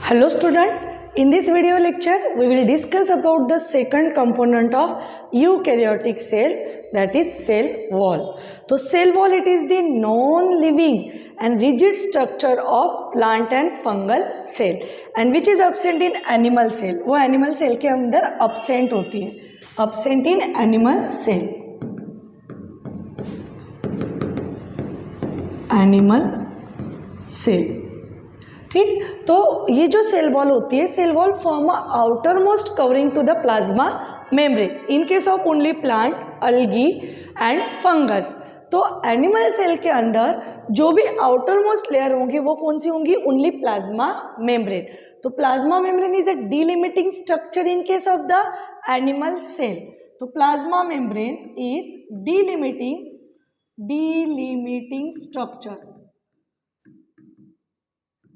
Hello student, in this video lecture we will discuss about the second component of eukaryotic cell, that is cell wall. So cell wall, it is the non-living and rigid structure of plant and fungal cell and which is absent in animal cell. वो animal cell के अंदर absent होती है, absent in animal cell. Animal cell. ठीक, तो ये जो cell wall होती है, cell wall form outermost covering to the plasma membrane in case of only plant, algae and fungus. तो एनिमल सेल के अंदर जो भी आउटर मोस्ट लेयर होंगी वो कौन सी होंगी? Only plasma membrane. तो plasma membrane is a delimiting structure in case of the animal cell. तो plasma membrane is delimiting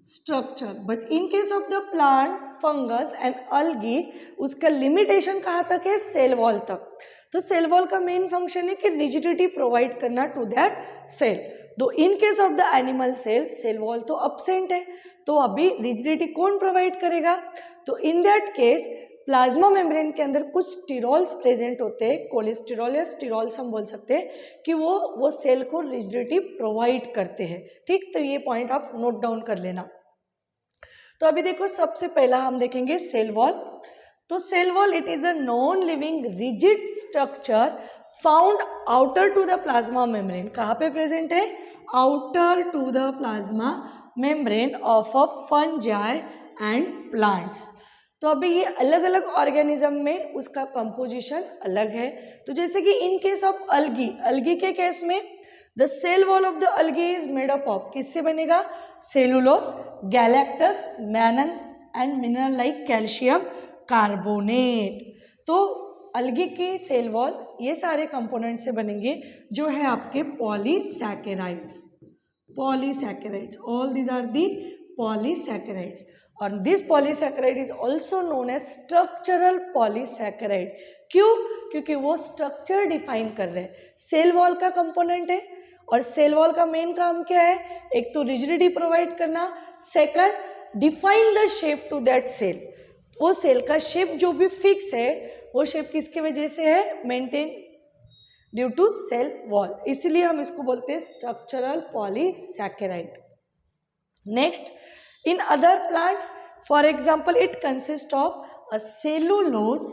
structure, but in case of the plant, fungus and algae, उसका limitation कहाँ तक है? सेल वॉल तक. तो cell wall का main function है कि रिजिडिटी प्रोवाइड करना टू दैट सेल. तो in case of the animal cell, cell wall तो अब्सेंट है, तो अभी रिजिडिटी कौन प्रोवाइड करेगा? तो in that case plasma membrane के अंदर कुछ स्टिरॉल्स प्रेजेंट होते हैं, कोलेस्टेरॉल या स्टिरॉल्स हम बोल सकते हैं कि वो सेल को रिजिडिटी प्रोवाइड करते हैं. ठीक, तो ये पॉइंट आप नोट डाउन कर लेना. तो अभी देखो, सबसे पहला हम देखेंगे सेल वॉल. तो cell wall it is a non living rigid structure found outer to the plasma membrane. कहाँ पे प्रेजेंट है? Outer to the plasma membrane of a fungi and plants. तो अभी ये अलग अलग ऑर्गेनिज्म में उसका कंपोजिशन अलग है. तो जैसे कि इन केस ऑफ अलगी के केस में the cell wall of the algae is made up of, किससे बनेगा? Cellulose, galactans, mannans and mineral like calcium carbonate. तो अलगी की सेल वॉल ये सारे कंपोनेंट से बनेंगे जो है आपके polysaccharides. All these are the polysaccharides. और this polysaccharide is also known as structural polysaccharide. क्यों? क्योंकि वो स्ट्रक्चर डिफाइन कर रहे हैं. सेल वॉल का कंपोनेंट है और सेल वॉल का मेन काम क्या है? एक तो रिजिडिटी प्रोवाइड करना, second define the shape to that cell. वो सेल का शेप जो भी फिक्स है वो शेप किसकी वजह से है? Maintain due to cell wall. इसीलिए हम इसको बोलते हैं structural polysaccharide. Next, in other plants, for example, it consists of a cellulose,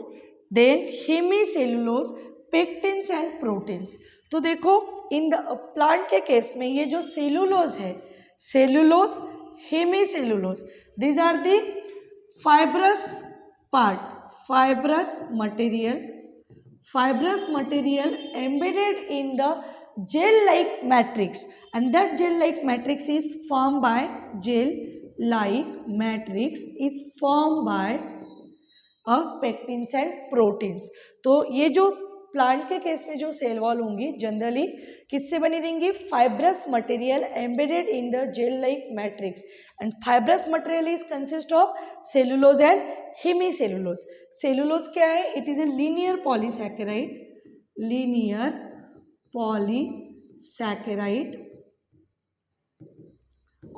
then hemicellulose, pectins and proteins. तो देखो, इन द प्लांट के केस में ये जो सेलुलोज है, cellulose, hemicellulose, these are the fibrous part, fibrous material embedded in the gel-like matrix, and that gel-like matrix is formed by pectins and proteins. तो ये जो प्लांट के केस में जो सेल वॉल होंगी जनरली किससे बनी रहेंगी? Fibrous material embedded in the gel like matrix. And fibrous material is consist of cellulose and hemicellulose. Cellulose क्या है? It is a linear polysaccharide.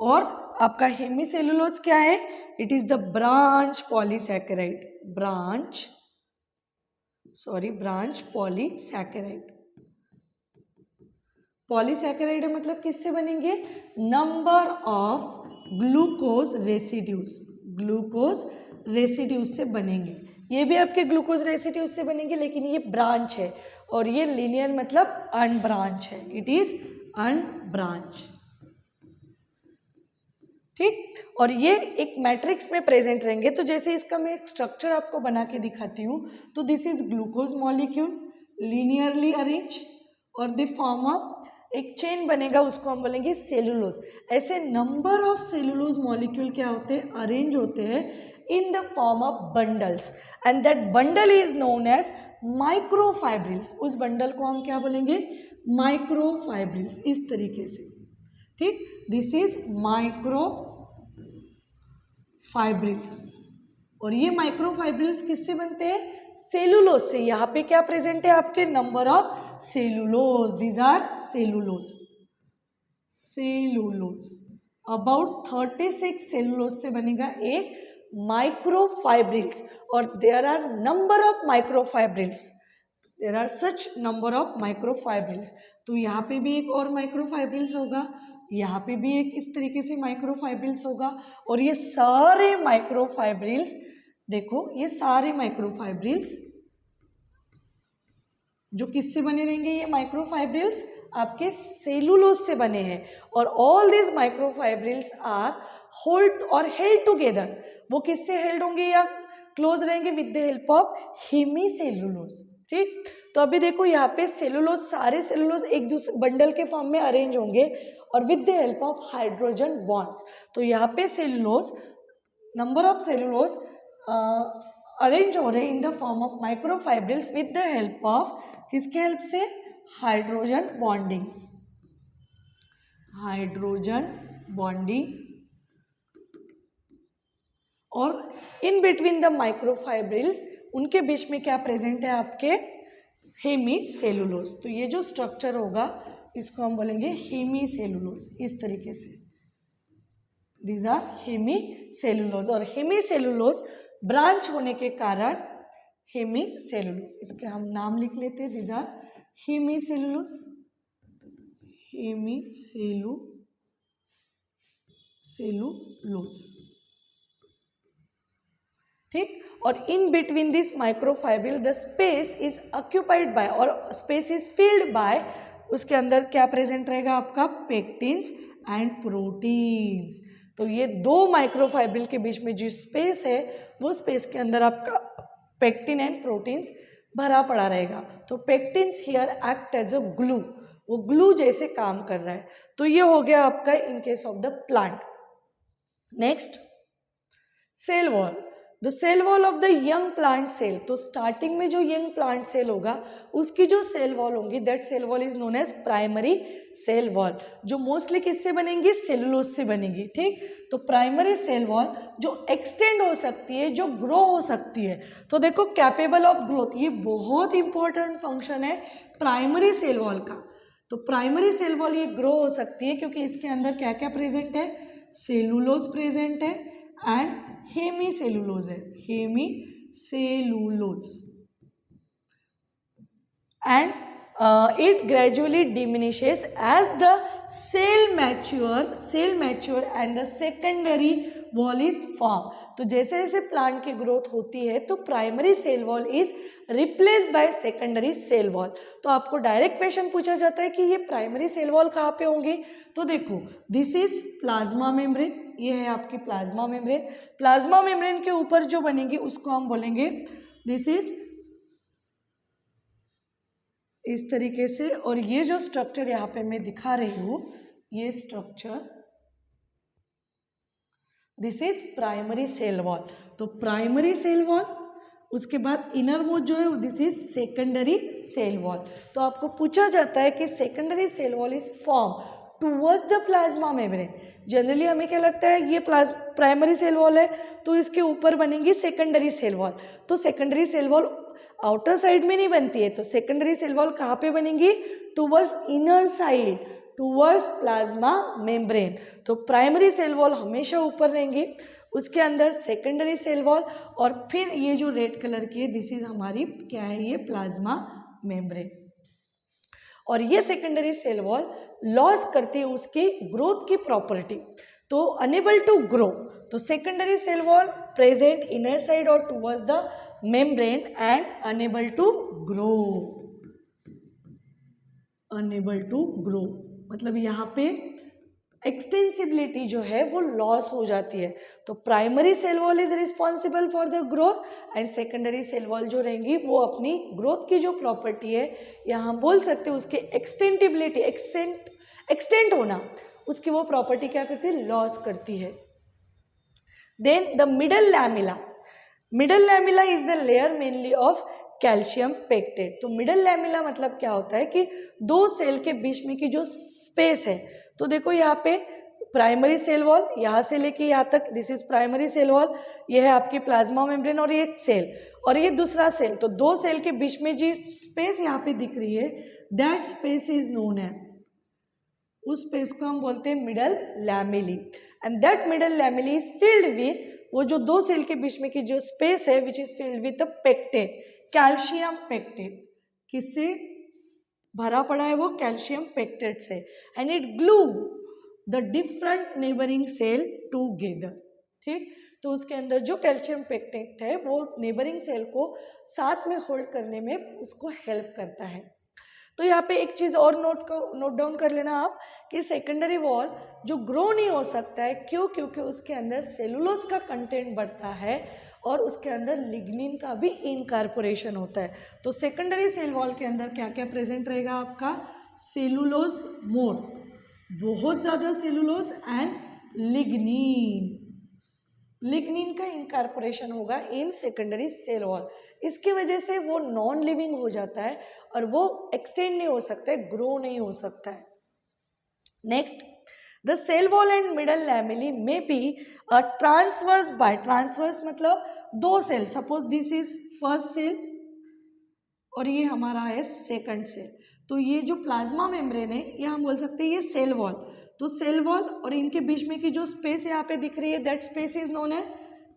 और आपका हेमीसेलुलोज क्या है? It is the branch polysaccharide. Branch polysaccharide. Polysaccharide मतलब किससे बनेंगे? Number of glucose residues से बनेंगे. ये भी आपके ग्लूकोज रेसिड्यूज से बनेंगे, लेकिन ये ब्रांच है और ये लीनियर मतलब अनब्रांच है. It is unbranch. ठीक, और ये एक मैट्रिक्स में प्रेजेंट रहेंगे. तो जैसे इसका मैं एक स्ट्रक्चर आपको बना के दिखाती हूँ. तो this is glucose molecule linearly arrange और द फॉर्म ऑफ एक चेन बनेगा, उसको हम बोलेंगे सेलुलोज. ऐसे नंबर ऑफ सेलुलोज मॉलिक्यूल क्या होते हैं? अरेंज होते हैं in the form of bundles, and that bundle is known as microfibrils. उस बंडल को हम क्या बोलेंगे? माइक्रोफाइब्रिल्स. इस तरीके से. ठीक, दिस इज माइक्रोफाइब्रिल्स. और ये माइक्रोफाइब्रिल्स किससे बनते हैं? सेलुलोज से. यहाँ पे क्या प्रेजेंट है आपके? Number of cellulose. These are cellulose. About 36 cellulose से बनेगा एक माइक्रोफाइब्रिल्स, और there are number of microfibrils, there are such number of microfibrils. तो यहाँ पे भी एक और माइक्रोफाइब्रिल्स होगा, यहाँ पे भी एक इस तरीके से माइक्रोफाइब्रिल्स होगा, और ये सारे माइक्रोफाइब्रिल्स, देखो ये सारे माइक्रोफाइब्रिल्स जो किससे बने रहेंगे, ये माइक्रोफाइब्रिल्स आपके सेलुलोज से बने हैं, और all this microfibrils are hold और हेल्ड टुगेदर, वो किससे हेल्ड होंगे या क्लोज रहेंगे, with the help of hemicellulose. ठीक, तो अभी देखो यहाँ पे सेलुलोज, सारे सेलुलोज एक दूसरे बंडल के फॉर्म में अरेंज होंगे और with the help of hydrogen bond. तो यहाँ पे cellulose, number of cellulose arrange हो रहे इन the form of microfibrils with the help of, किसके हेल्प से, हाइड्रोजन बॉन्डिंग्स, हाइड्रोजन बॉन्डिंग, और इन बिटवीन द माइक्रोफाइब्रिल्स उनके बीच में क्या प्रेजेंट है, आपके हेमीसेलुलोज। तो ये जो स्ट्रक्चर होगा इसको हम बोलेंगे हेमीसेलुलोज, इस तरीके से, दीज आर हेमीसेलुलोज, और हेमीसेलुलोज ब्रांच होने के कारण हेमीसेलुलोज, इसके हम नाम लिख लेते हैं, दीज आर हेमीसेलुलोज, हेमीसेलुलोज। ठीक, और in between this microfibril the space is occupied by, और स्पेस इज फिल्ड बाय, उसके अंदर क्या प्रेजेंट रहेगा आपका, पेक्टिन्स एंड प्रोटीन्स। तो ये दो माइक्रोफाइब्रिल के बीच में जो स्पेस है, वो स्पेस के अंदर आपका पेक्टिन एंड प्रोटीन्स भरा पड़ा रहेगा। तो pectins here act as a glue, वो ग्लू जैसे काम कर रहा है। तो ये हो गया आपका in case of the plant. Next, cell wall, the cell wall of the young plant cell. तो स्टार्टिंग में जो यंग प्लांट सेल होगा उसकी जो सेल वॉल होंगी, that cell wall is known as primary cell wall, जो mostly किससे बनेंगी, सेलुलोज से बनेगी। ठीक, तो प्राइमरी सेल वॉल जो एक्सटेंड हो सकती है, जो ग्रो हो सकती है। तो देखो कैपेबल ऑफ ग्रोथ, ये बहुत इंपॉर्टेंट फंक्शन है प्राइमरी सेल वॉल का। तो प्राइमरी सेल वॉल ये ग्रो हो सकती है क्योंकि इसके अंदर क्या क्या प्रेजेंट है, सेलुलोज प्रेजेंट है एंड हेमीसेलुलोज है, hemicellulose, and it gradually diminishes as the cell mature and the secondary wall is formed। तो जैसे जैसे प्लांट की ग्रोथ होती है तो primary cell wall is replaced by secondary cell wall. तो आपको डायरेक्ट क्वेश्चन पूछा जाता है कि ये प्राइमरी सेल वॉल कहाँ पे होंगी। तो देखो, दिस इज प्लाज्मा मेम्ब्रेन, ये है आपकी प्लाज्मा मेम्ब्रेन। प्लाज्मा मेम्ब्रेन के ऊपर जो बनेगी उसको हम बोलेंगे, दिस इज इस तरीके से, और ये जो स्ट्रक्चर यहाँ पे मैं दिखा रही हूँ, ये structure, this is primary cell wall. तो प्राइमरी सेल वॉल, उसके बाद इनर मोस्ट जो है this is secondary cell wall. तो आपको पूछा जाता है कि secondary cell wall is form towards the plasma membrane. Generally हमें क्या लगता है, ये प्राइमरी सेल वॉल है तो इसके ऊपर बनेगी सेकेंडरी सेल वॉल। तो secondary cell wall outer side में नहीं बनती है, तो सेकेंडरी सेल वॉल कहाँ पे बनेगी, towards inner side, towards plasma membrane. तो प्राइमरी सेल वॉल हमेशा ऊपर रहेंगी, उसके अंदर सेकेंडरी सेल वॉल, और फिर ये जो रेड कलर की है दिस इज हमारी क्या है, ये प्लाज्मा मेम्ब्रेन। और ये सेकेंडरी सेल वॉल लॉस करती है उसकी ग्रोथ की प्रॉपर्टी, तो अनेबल टू ग्रो। तो secondary cell wall present inner side और towards the membrane and unable to grow, मतलब यहाँ पे एक्सटेंसिबिलिटी जो है वो लॉस हो जाती है। तो primary cell wall is responsible for the growth and secondary cell wall जो रहेंगी वो अपनी ग्रोथ की जो प्रॉपर्टी है, या हम बोल सकते हैं उसके एक्सटेंटिबिलिटी, एक्सटेंट होना, उसकी वो प्रॉपर्टी क्या करती है, लॉस करती है। Then the middle lamella is the layer mainly of calcium pectate. तो मिडल लैमिला मतलब क्या होता है कि दो सेल के बीच में की जो स्पेस है। तो देखो यहाँ पे प्राइमरी सेल वॉल, यहाँ से लेके यहाँ तक this is primary cell wall, ये है आपकी प्लाज्मा मेम्ब्रेन और ये एक सेल और ये दूसरा सेल। तो दो सेल के बीच में जो स्पेस यहाँ पे दिख रही है that space is known as, उस स्पेस को हम बोलते हैं middle lamellae, and that middle lamellae is filled with, वो जो दो सेल के बीच में की जो स्पेस है which is filled with the pectate, calcium pectate. किससे भरा पड़ा है वो? कैल्शियम पेक्टेट से, and it glue the different neighbouring cell together. ठीक, तो उसके अंदर जो कैल्शियम पेक्टेट है वो नेबरिंग सेल को साथ में होल्ड करने में उसको हेल्प करता है। तो यहाँ पे एक चीज़ और नोट डाउन कर लेना आप कि सेकेंडरी वॉल जो ग्रो नहीं हो सकता है, क्यों? क्योंकि उसके अंदर सेलुलोज का कंटेंट बढ़ता है और उसके अंदर लिग्निन का भी इनकॉर्पोरेशन होता है। तो सेकेंडरी सेल वॉल के अंदर क्या क्या प्रेजेंट रहेगा आपका? सेलुलोज मोर, बहुत ज़्यादा सेलुलोज, एंड लिग्निन। लिग्निन का इनकॉर्पोरेशन होगा इन सेकेंडरी सेल वॉल। इसकी वजह से वो नॉन लिविंग हो जाता है और वो एक्सटेंड नहीं हो सकता है, ग्रो नहीं हो सकता है। Next, the cell wall and middle lamella में be a transverse by, transverse मतलब दो cell, suppose this is first cell और ये हमारा है सेकंड सेल, तो ये जो प्लाज्मा मेम्ब्रेन है ये हम बोल सकते हैं ये सेल वॉल। तो सेल वॉल और इनके बीच में की जो स्पेस यहाँ पे दिख रही है that space is known as,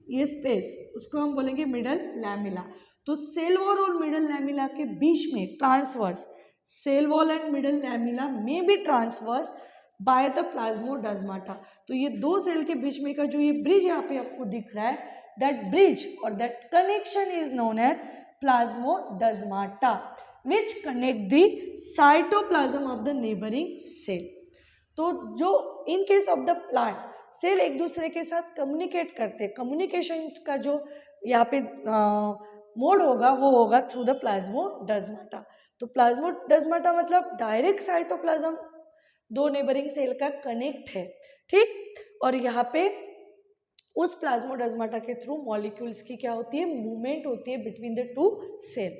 ये स्पेस उसको हम बोलेंगे मिडल लैमेला। तो सेल वॉल और मिडल लैमेला के बीच में transverse, cell wall and middle lamella में भी ट्रांसवर्स बाय द प्लाज्मोडेस्माटा। तो ये दो सेल के बीच में का जो ये ब्रिज यहाँ पे आपको दिख रहा है, दैट ब्रिज और that connection is known as plasmodesmata which connect the cytoplasm of the neighboring cell। तो जो in case of the plant cell एक दूसरे के साथ कम्युनिकेट करते हैं, कम्युनिकेशन का जो यहाँ पे मोड होगा वो होगा थ्रू द प्लाज्मोडेस्माटा। तो प्लाज्मोडेस्माटा मतलब डायरेक्ट साइटोप्लाज्म दो नेबरिंग सेल का कनेक्ट है। ठीक, और यहाँ पे उस प्लाज्मोडेस्माटा के थ्रू मॉलिक्यूल्स की क्या होती है? मूवमेंट होती है बिटवीन द टू सेल।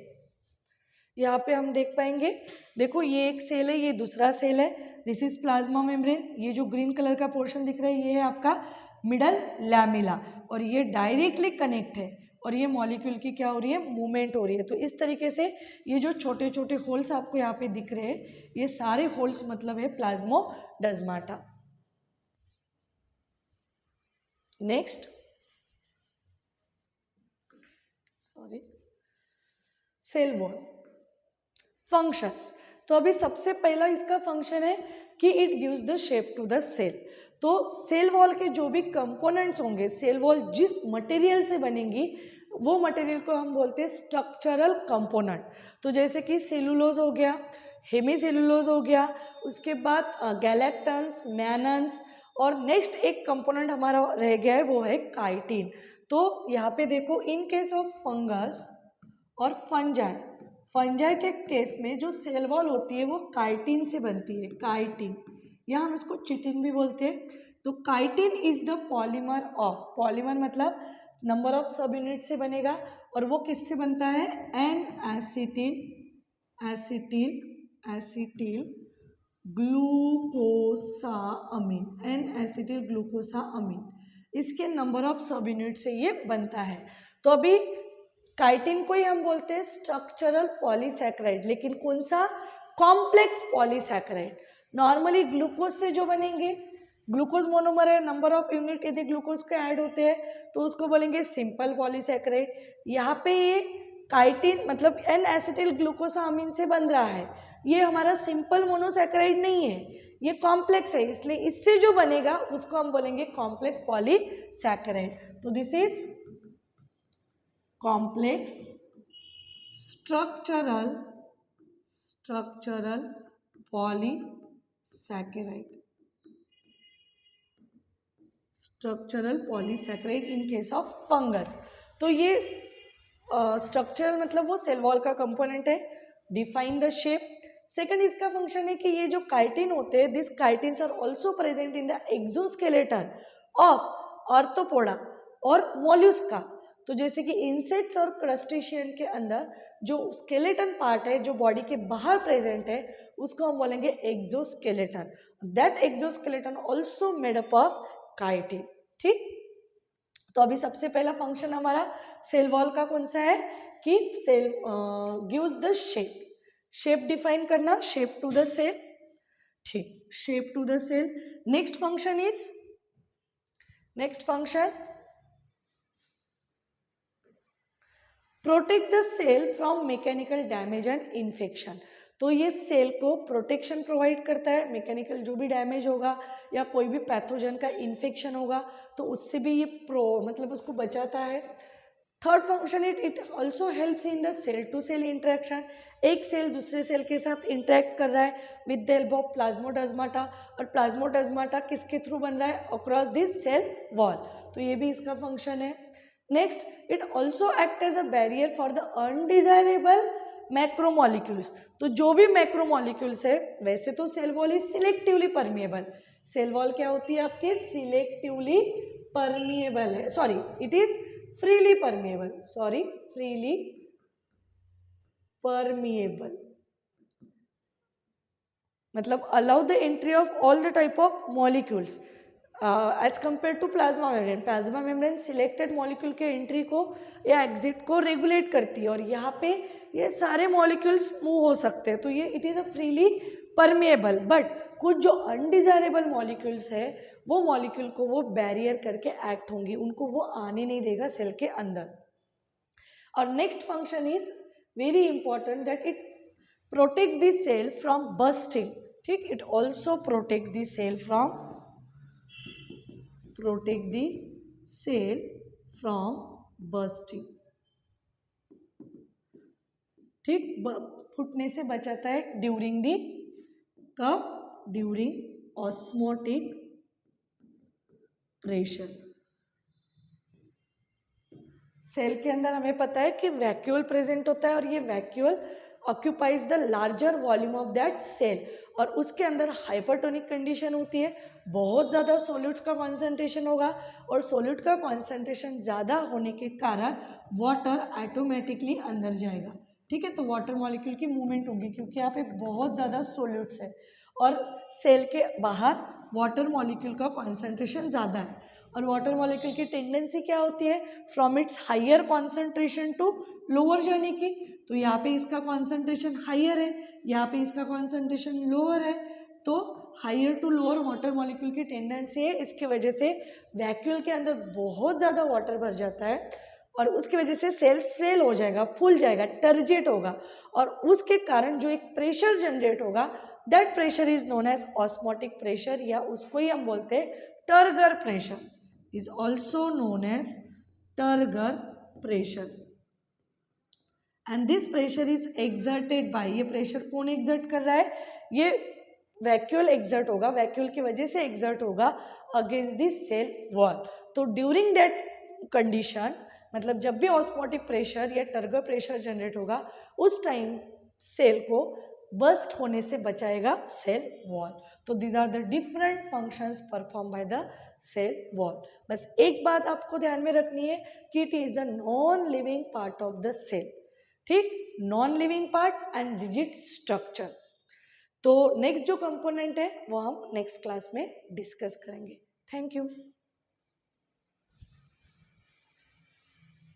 यहाँ पे हम देख पाएंगे, देखो ये एक सेल है, ये दूसरा सेल है, दिस इज प्लाज्मा मेम्ब्रेन। ये जो ग्रीन कलर का पोर्शन दिख रहा है ये है आपका मिडल लैमेला और ये डायरेक्टली कनेक्ट है और ये मॉलिक्यूल की क्या हो रही है? मूवमेंट हो रही है। तो इस तरीके से ये जो छोटे छोटे होल्स आपको यहाँ पे दिख रहे हैं ये सारे होल्स मतलब है plasmodesmata. Next, cell wall functions. तो अभी सबसे पहला इसका फंक्शन है कि it gives the shape to the cell. तो सेल वॉल के जो भी कंपोनेंट्स होंगे, सेल वॉल जिस मटेरियल से बनेंगी वो मटेरियल को हम बोलते हैं स्ट्रक्चरल कंपोनेंट। तो जैसे कि सेलुलोज हो गया, हेमीसेलुलोज हो गया, उसके बाद गैलेक्टन्स, मैनन्स, और नेक्स्ट एक कंपोनेंट हमारा रह गया है वो है काइटिन। तो यहाँ पे देखो इन केस ऑफ फंगस और फंजाई, फंजाई के केस में जो सेल वॉल होती है वो काइटिन से बनती है, काइटिन, या हम इसको चिटिन भी बोलते हैं। तो chitin is the polymer of, polymer मतलब नंबर ऑफ सब यूनिट से बनेगा और वो किससे बनता है? एन एसिटिल ग्लूकोसाअमीन, एन एसिटिल ग्लूकोसाअमीन, इसके नंबर ऑफ सब यूनिट से ये बनता है। तो अभी काइटिन को ही हम बोलते हैं स्ट्रक्चरल पॉलीसैकेराइड, लेकिन कौन सा? Complex polysaccharide. नॉर्मली ग्लूकोज से जो बनेंगे, ग्लूकोज मोनोमर है, नंबर ऑफ यूनिट यदि ग्लूकोज के ऐड होते हैं तो उसको बोलेंगे सिंपल पॉलीसैकेराइड। यहाँ पे ये काइटिन मतलब एन एसिटिल ग्लूकोसाअमीन से बन रहा है, ये हमारा सिंपल मोनोसैकेराइड नहीं है, ये कॉम्प्लेक्स है, इसलिए इससे जो बनेगा उसको हम बोलेंगे कॉम्प्लेक्स पॉलीसैकेराइड। तो this is complex structural polysaccharide, structural polysaccharide in case of fungus. तो ये स्ट्रक्चरल मतलब वो सेल वॉल का कंपोनेंट है। Define the shape. सेकंड इसका फंक्शन है कि ये जो काइटिन होते हैं, this chitins are also present in the exoskeleton of Arthropoda और मोल्युस्का। तो जैसे कि इंसेक्ट्स और क्रस्टेशियन के अंदर जो स्केलेटन पार्ट है जो बॉडी के बाहर प्रेजेंट है उसको हम बोलेंगे exoskeleton. That exoskeleton also made up of chitin. ठीक, तो अभी सबसे पहला फंक्शन हमारा सेल वॉल का कौन सा है कि cell gives the shape, shape define करना, शेप टू द सेल। ठीक, shape to the cell. Next function is, next function protect the cell from mechanical damage and infection. तो ये सेल को प्रोटेक्शन प्रोवाइड करता है, मैकेनिकल जो भी damage होगा या कोई भी पैथोजन का इन्फेक्शन होगा तो उससे भी ये मतलब उसको बचाता है. Third function it also helps in the cell to cell interaction. एक सेल दूसरे सेल के साथ इंटरेक्ट कर रहा है with the help of plasmodesmata, और प्लाज्मोडेस्माटा किसके थ्रू बन रहा है, अक्रॉस दिस सेल वॉल. तो ये भी इसका फंक्शन है. Next, it also act as a barrier for the undesirable macromolecules. तो जो भी मैक्रोमोलिक्यूल्स है, वैसे तो cell wall is selectively permeable. Cell wall क्या होती है आपके, सिलेक्टिवली परमिएबल है, sorry it is freely permeable, sorry freely permeable, मतलब allow the entry of all the type of molecules as compare to plasma membrane. Plasma membrane selected molecule के entry को या exit को रेगुलेट करती है, और यहाँ पे ये सारे मॉलिक्यूल्स मूव हो सकते हैं. तो ये it is a freely permeable. But कुछ जो अनडिजायरेबल मॉलिक्यूल्स है, वो मॉलिक्यूल को वो बैरियर करके एक्ट होंगी, उनको वो आने नहीं देगा सेल के अंदर. और next function is very important, that it protect the cell from busting. ठीक, it also protect the cell from, protect the cell from bursting. ठीक, फूटने से बचाता है ड्यूरिंग दी कब, ड्यूरिंग ऑस्मोटिक प्रेशर. सेल के अंदर हमें पता है कि वैक्यूल प्रेजेंट होता है, और ये vacuole occupies the larger volume of that cell, और उसके अंदर हाइपरटोनिक कंडीशन होती है, बहुत ज़्यादा सोल्यूट्स का कॉन्सेंट्रेशन होगा, और सोल्यूट का कॉन्सेंट्रेशन ज़्यादा होने के कारण वाटर ऑटोमेटिकली अंदर जाएगा. ठीक है, तो वाटर मॉलिक्यूल की मूवमेंट होगी क्योंकि यहाँ पे बहुत ज़्यादा सोल्यूट्स है, और सेल के बाहर वाटर मॉलिक्यूल का कॉन्सेंट्रेशन ज़्यादा है. और वाटर मॉलिक्यूल की टेंडेंसी क्या होती है, from its higher concentration to lower जाने की. तो यहाँ पे इसका कॉन्सेंट्रेशन हायर है, यहाँ पे इसका कॉन्सेंट्रेशन लोअर है, तो higher to lower water molecule की टेंडेंसी है. इसकी वजह से वैक्यूल के अंदर बहुत ज़्यादा वाटर भर जाता है, और उसकी वजह से सेल स्वेल हो जाएगा, फूल जाएगा, टर्जेट होगा, और उसके कारण जो एक प्रेशर जनरेट होगा, that pressure is known as osmotic pressure, या उसको ही हम बोलते हैं turgor pressure, is also known as turgor pressure. And this pressure is exerted by, ये प्रेशर कौन एक्सर्ट कर रहा है, ये वैक्यूल एक्सर्ट होगा, वैक्यूल की वजह से एक्सर्ट होगा अगेंस्ट दिस सेल वॉल. तो ड्यूरिंग दैट कंडीशन, मतलब जब भी ऑस्मोटिक प्रेशर या टर्गर प्रेशर जनरेट होगा, उस टाइम सेल को बस्ट होने से बचाएगा सेल वॉल. तो these are the different functions perform by the cell wall. बस एक बात आपको ध्यान में रखनी है कि it is the non living part of the cell. ठीक, non living part and rigid structure. तो नेक्स्ट जो कंपोनेंट है वो हम नेक्स्ट क्लास में डिस्कस करेंगे. Thank you.